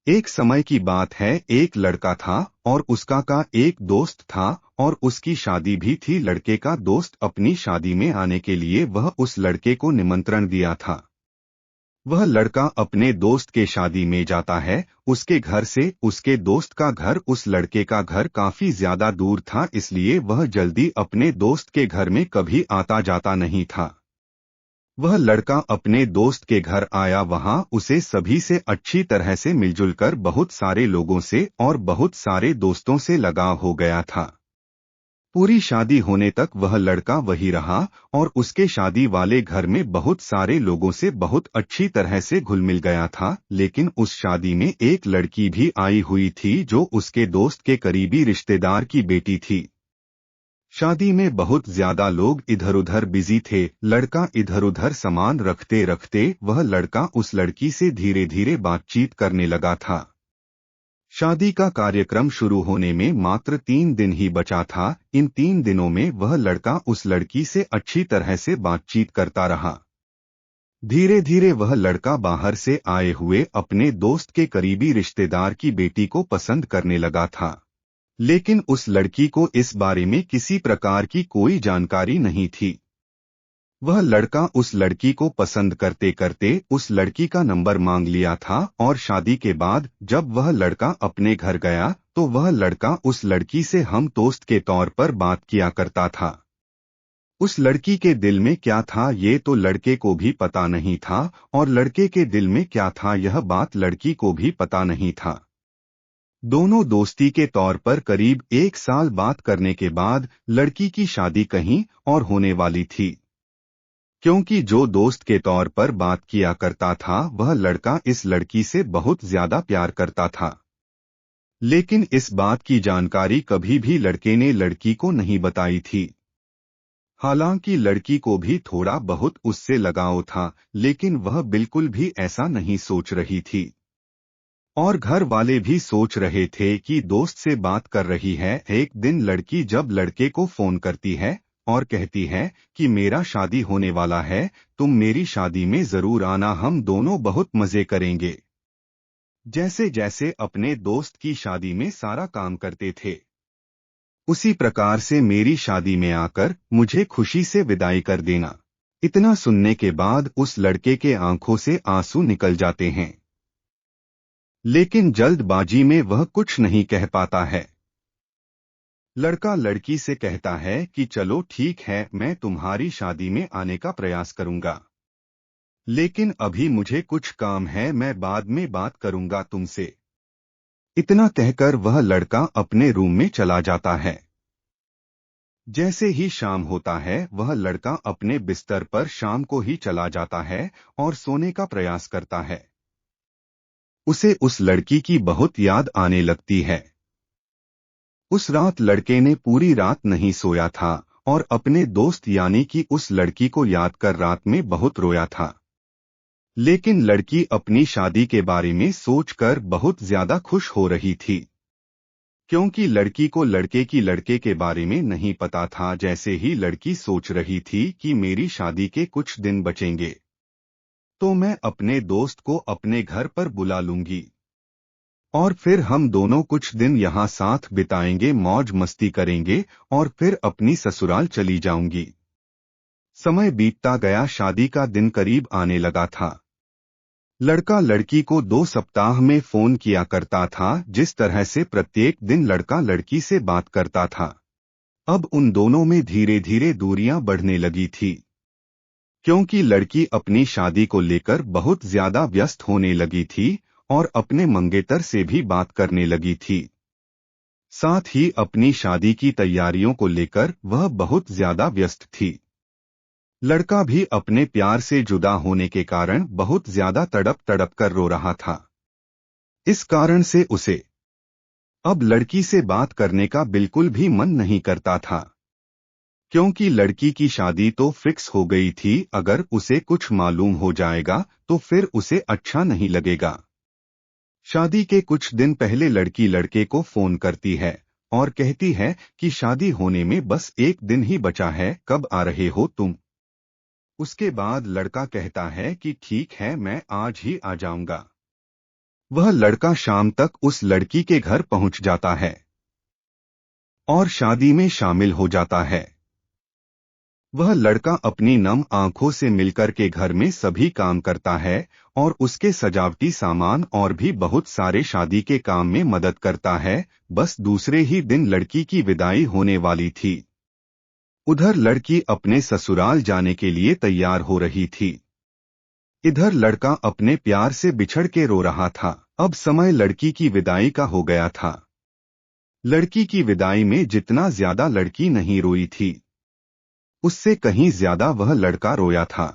एक समय की बात है, एक लड़का था और उसका एक दोस्त था और उसकी शादी भी थी। लड़के का दोस्त अपनी शादी में आने के लिए वह उस लड़के को निमंत्रण दिया था। वह लड़का अपने दोस्त के शादी में जाता है। उसके घर से उसके दोस्त का घर उस लड़के का घर काफी ज्यादा दूर था, इसलिए वह जल्दी अपने दोस्त के घर में कभी आता जाता नहीं था। वह लड़का अपने दोस्त के घर आया, वहां उसे सभी से अच्छी तरह से मिलजुल कर बहुत सारे लोगों से और बहुत सारे दोस्तों से लगाव हो गया था। पूरी शादी होने तक वह लड़का वही रहा और उसके शादी वाले घर में बहुत सारे लोगों से बहुत अच्छी तरह से घुल मिल गया था। लेकिन उस शादी में एक लड़की भी आई हुई थी जो उसके दोस्त के करीबी रिश्तेदार की बेटी थी। शादी में बहुत ज्यादा लोग इधर उधर बिजी थे। लड़का इधर उधर सामान रखते रखते वह लड़का उस लड़की से धीरे धीरे बातचीत करने लगा था। शादी का कार्यक्रम शुरू होने में मात्र 3 दिन ही बचा था। इन 3 दिनों में वह लड़का उस लड़की से अच्छी तरह से बातचीत करता रहा। धीरे धीरे वह लड़का बाहर से आए हुए अपने दोस्त के करीबी रिश्तेदार की बेटी को पसंद करने लगा था। लेकिन उस लड़की को इस बारे में किसी प्रकार की कोई जानकारी नहीं थी। वह लड़का उस लड़की को पसंद करते करते उस लड़की का नंबर मांग लिया था और शादी के बाद जब वह लड़का अपने घर गया तो वह लड़का उस लड़की से हम दोस्त के तौर पर बात किया करता था। उस लड़की के दिल में क्या था ये तो लड़के को भी पता नहीं था और लड़के के दिल में क्या था यह बात लड़की को भी पता नहीं था। दोनों दोस्ती के तौर पर करीब 1 साल बात करने के बाद लड़की की शादी कहीं और होने वाली थी। क्योंकि जो दोस्त के तौर पर बात किया करता था वह लड़का इस लड़की से बहुत ज्यादा प्यार करता था। लेकिन इस बात की जानकारी कभी भी लड़के ने लड़की को नहीं बताई थी। हालांकि लड़की को भी थोड़ा बहुत उससे लगाव था, लेकिन वह बिल्कुल भी ऐसा नहीं सोच रही थी। और घर वाले भी सोच रहे थे कि दोस्त से बात कर रही है। एक दिन लड़की जब लड़के को फोन करती है और कहती है कि मेरा शादी होने वाला है, तुम मेरी शादी में जरूर आना, हम दोनों बहुत मजे करेंगे। जैसे जैसे अपने दोस्त की शादी में सारा काम करते थे उसी प्रकार से मेरी शादी में आकर मुझे खुशी से विदाई कर देना। इतना सुनने के बाद उस लड़के के आंखों से आंसू निकल जाते हैं, लेकिन जल्दबाजी में वह कुछ नहीं कह पाता है। लड़का लड़की से कहता है कि चलो ठीक है, मैं तुम्हारी शादी में आने का प्रयास करूंगा, लेकिन अभी मुझे कुछ काम है, मैं बाद में बात करूंगा तुमसे। इतना कहकर वह लड़का अपने रूम में चला जाता है। जैसे ही शाम होता है वह लड़का अपने बिस्तर पर शाम को ही चला जाता है और सोने का प्रयास करता है। उसे उस लड़की की बहुत याद आने लगती है। उस रात लड़के ने पूरी रात नहीं सोया था और अपने दोस्त यानी कि उस लड़की को याद कर रात में बहुत रोया था। लेकिन लड़की अपनी शादी के बारे में सोचकर बहुत ज्यादा खुश हो रही थी, क्योंकि लड़की को लड़के के बारे में नहीं पता था। जैसे ही लड़की सोच रही थी कि मेरी शादी के कुछ दिन बचेंगे तो मैं अपने दोस्त को अपने घर पर बुला लूंगी और फिर हम दोनों कुछ दिन यहाँ साथ बिताएंगे, मौज मस्ती करेंगे और फिर अपनी ससुराल चली जाऊंगी। समय बीतता गया, शादी का दिन करीब आने लगा था। लड़का लड़की को 2 सप्ताह में फोन किया करता था, जिस तरह से प्रत्येक दिन लड़का लड़की से बात करता था। अब उन दोनों में धीरे धीरे दूरियां बढ़ने लगी थी, क्योंकि लड़की अपनी शादी को लेकर बहुत ज्यादा व्यस्त होने लगी थी और अपने मंगेतर से भी बात करने लगी थी। साथ ही अपनी शादी की तैयारियों को लेकर वह बहुत ज्यादा व्यस्त थी। लड़का भी अपने प्यार से जुदा होने के कारण बहुत ज्यादा तड़प तड़प कर रो रहा था। इस कारण से उसे अब लड़की से बात करने का बिल्कुल भी मन नहीं करता था, क्योंकि लड़की की शादी तो फिक्स हो गई थी। अगर उसे कुछ मालूम हो जाएगा तो फिर उसे अच्छा नहीं लगेगा। शादी के कुछ दिन पहले लड़की लड़के को फोन करती है और कहती है कि शादी होने में बस 1 दिन ही बचा है, कब आ रहे हो तुम। उसके बाद लड़का कहता है कि ठीक है, मैं आज ही आ जाऊंगा। वह लड़का शाम तक उस लड़की के घर पहुंच जाता है और शादी में शामिल हो जाता है। वह लड़का अपनी नम आंखों से मिलकर के घर में सभी काम करता है और उसके सजावटी सामान और भी बहुत सारे शादी के काम में मदद करता है। बस दूसरे ही दिन लड़की की विदाई होने वाली थी। उधर लड़की अपने ससुराल जाने के लिए तैयार हो रही थी। इधर लड़का अपने प्यार से बिछड़ के रो रहा था। अब समय लड़की की विदाई का हो गया था। लड़की की विदाई में जितना ज्यादा लड़की नहीं रोई थी, उससे कहीं ज्यादा वह लड़का रोया था,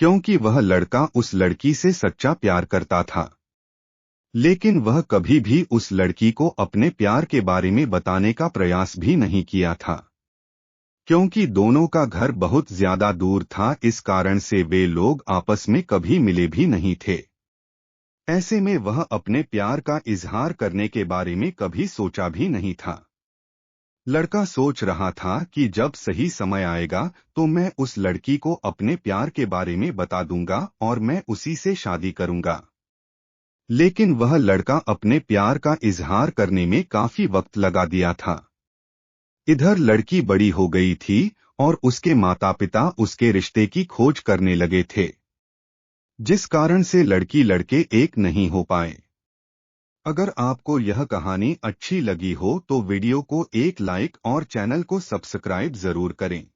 क्योंकि वह लड़का उस लड़की से सच्चा प्यार करता था। लेकिन वह कभी भी उस लड़की को अपने प्यार के बारे में बताने का प्रयास भी नहीं किया था, क्योंकि दोनों का घर बहुत ज्यादा दूर था। इस कारण से वे लोग आपस में कभी मिले भी नहीं थे। ऐसे में वह अपने प्यार का इजहार करने के बारे में कभी सोचा भी नहीं था। लड़का सोच रहा था कि जब सही समय आएगा तो मैं उस लड़की को अपने प्यार के बारे में बता दूंगा और मैं उसी से शादी करूंगा। लेकिन वह लड़का अपने प्यार का इजहार करने में काफी वक्त लगा दिया था। इधर लड़की बड़ी हो गई थी और उसके माता पिता उसके रिश्ते की खोज करने लगे थे, जिस कारण से लड़की लड़के एक नहीं हो पाए। अगर आपको यह कहानी अच्छी लगी हो तो वीडियो को एक लाइक और चैनल को सब्सक्राइब जरूर करें।